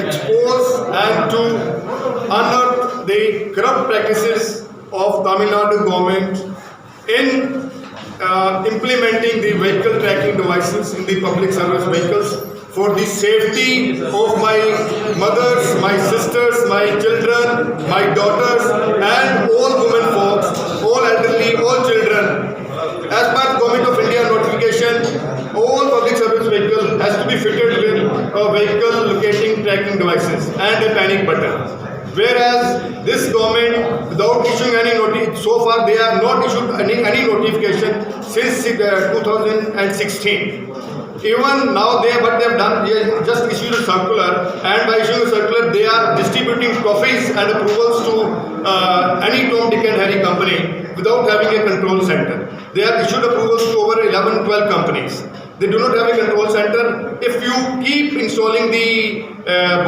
expose and to unearth the corrupt practices of Tamil Nadu government in implementing the vehicle tracking devices in the public service vehicles for the safety of my mothers, my sisters, my children, my daughters and all women folks, all elderly, all children. As per Government of India notification, all public service vehicle has to be fitted with a vehicle locating tracking devices and a panic button. Whereas this government, without issuing any notice, so far they have not issued any notification since 2016. Even now, what they have done, they have just issued a circular, and by issuing a circular, they are distributing trophies and approvals to any Tom, Dick and Harry company without having a control center. They have issued approvals to over 11, 12 companies. They do not have a control center. If you keep installing the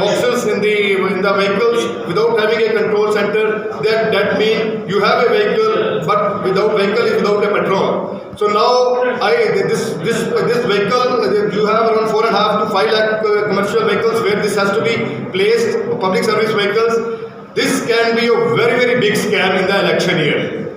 boxes in the vehicles without having a control center, that means you have a vehicle, but without vehicle is without a petrol. So now this vehicle, you have around 4.5 to 5 lakh commercial vehicles where this has to be placed, public service vehicles. This can be a very, very big scam in the election year,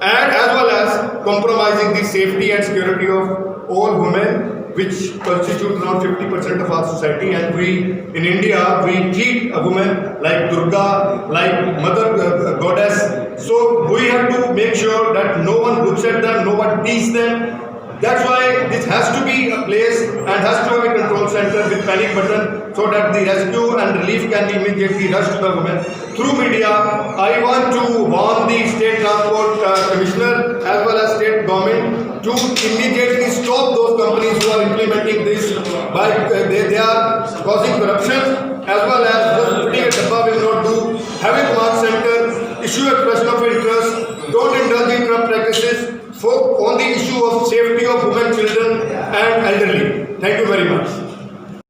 and as well as compromising the safety and security of all women, which constitute around 50% of our society. And we in India, we treat a woman like Durga, like Mother Goddess. So we have to make sure that no one looks at them, no one teases them. That's why this has to be a place and has to have a control center with panic button so that the rescue and relief can be immediately rushed to the women. Through media, I want to warn the State Transport Commissioner as well as State Government to immediately stop those companies who are implementing this. They are causing corruption as well as just putting a dabba will not do. Have a command center, issue expression of interest, don't indulge in corrupt practices. On the issue of safety of women, children and elderly. Thank you very much.